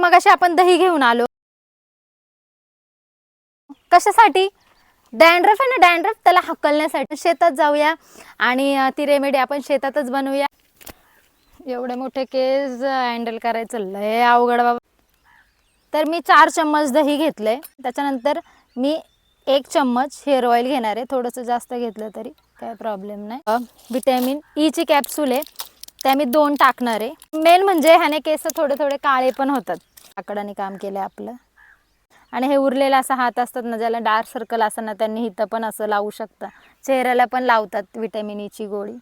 मगाशी आपण दही घेऊन आलो, कशासाठी? डॅन्ड्रफ आहे ना, डॅन्ड्रफ त्याला हकलण्यासाठी. शेतात जाऊया आणि ती रेमेडी आपण शेतातच बनवूया. एवढे मोठे केस हँडल करायचं लय अवघड बाबा. तर मी 4 चम्मच दही घेतले. त्याच्यानंतर मी 1 चम्मच हेअर ऑइल घेणार आहे. थोडंसं जास्त घेतलं तरी काय प्रॉब्लेम नाही. व्हिटॅमिन ई ची कॅप्सूल आहे, त्या मी 2 टाकणार आहे. मेन म्हणजे ह्याने केस थोडे थोडे काळे पण होतात. आकडाने काम केलं आपलं. आणि हे उरलेला असा हात असतात ना, ज्याला डार्क सर्कल असतात ना, त्यांनी इथं पण असं लावू शकता. चेहऱ्याला पण लावतात व्हिटॅमिन ई ची गोळी.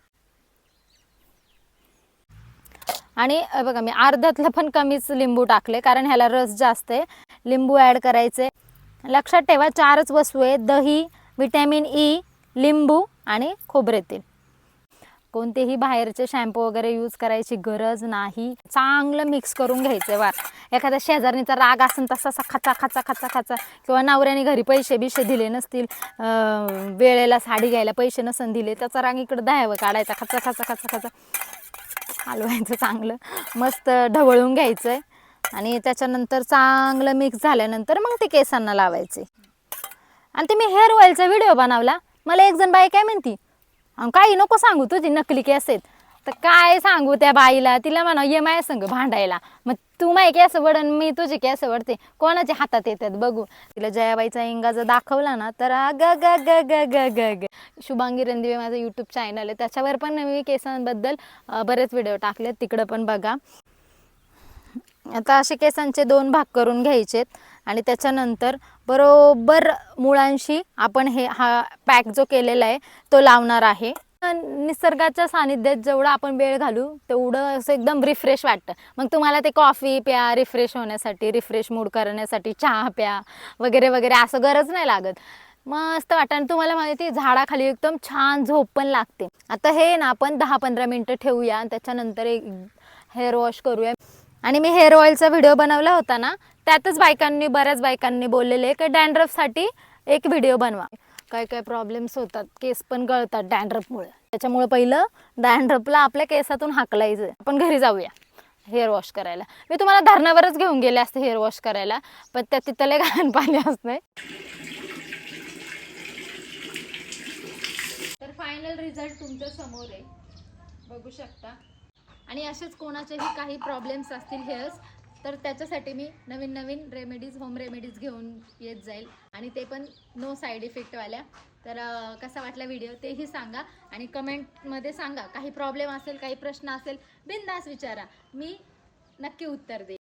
आणि बघा मी अर्ध्यातलं पण कमीच लिंबू टाकले, कारण ह्याला रस जास्त आहे. लिंबू ॲड करायचे. लक्षात ठेवा 4च वस्तू आहेत, दही, व्हिटॅमिन ई, लिंबू आणि खोबरे तेल. कोणतेही बाहेरचे शॅम्पू वगैरे यूज करायची गरज नाही. चांगलं मिक्स करून घ्यायचं. वा एखाद्या शेजारणीचा राग असेल तसा खचा खचा खचा खचा, किंवा नवऱ्याने घरी पैसे बिशे दिले नसतील, वेळेला साडी घ्यायला पैसे नसन दिले, त्याचा राग इकडं दह्यावर काढायचा. खचा खचा खचा खचा हलवायचं, चांगलं मस्त ढवळून घ्यायचं. आणि त्याच्यानंतर चांगलं मिक्स झाल्यानंतर मग ते केसांना लावायचे. आणि ते मी हेअर ऑइलचा व्हिडिओ बनवला. मला एक जण बाई काय म्हणती, काही नको सांगू तुझी नकली केस आहेत. तर काय सांगू त्या बाईला, तिला म्हणा ये माझ्या संग भांडायला. मग तू माझे केस वडन, मी तुझे केस वडते, कोणाच्या हातात येतात बघू. तिला जयाबाईचा इंगा जर दाखवला ना, तर ग ग ग ग ग ग ग. शुभांगी रणदिवे माझं यूट्यूब चॅनल आहे, त्याच्यावर पण मी केसांबद्दल बरेच व्हिडिओ टाकलेत, तिकडं पण बघा. आता असे केसांचे 2 भाग करून घ्यायचेत. आणि त्याच्यानंतर बरोबर मुळांशी आपण हा पॅक जो केलेला आहे तो लावणार आहे. निसर्गाच्या सानिध्यात जेवढं आपण वेळ घालू तेवढं असं एकदम रिफ्रेश वाटतं. मग तुम्हाला ते कॉफी प्या रिफ्रेश होण्यासाठी, रिफ्रेश मूड करण्यासाठी, चहा प्या वगैरे वगैरे असं गरज नाही लागत. मस्त वाटतं. आणि तुम्हाला माहिती झाडाखाली एकदम छान झोप पण लागते. आता हे ना आपण 10-15 मिनटं ठेवूया आणि त्याच्यानंतर एक हेअर वॉश करूया. आणि मी हेअर ऑइलचा व्हिडिओ बनवला होता ना, त्यातच बऱ्याच बायकांनी बोललेले की डॅन्ड्रफसाठी एक व्हिडिओ बनवा. काय काय प्रॉब्लेम्स होतात, केस पण गळतात डॅन्ड्रफमुळे. त्याच्यामुळे पहिलं डॅन्ड्रफला आपल्या केसातून हाकलायचं. आपण घरी जाऊया हेअर वॉश करायला. मी तुम्हाला धरणावरच घेऊन गेले असते हेअर वॉश करायला, पण त्या तिथले घाण पाणी असते. तर फायनल रिझल्ट तुमच्या समोर आहे, बघू शकता. आणि असेच कोणाचेही काही प्रॉब्लेम्स असतील हेअर्स, तर त्याच्यासाठी मी नवीन नवीन रेमेडीज, होम रेमेडीज घेऊन येत जाईल. आणि ते पण नो साईड इफेक्टवाल्या. तर कसा वाटला व्हिडिओ तेही सांगा. आणि कमेंटमध्ये सांगा. काही प्रॉब्लेम असेल, काही प्रश्न असेल, बिनधास्त विचारा, मी नक्की उत्तर देईन.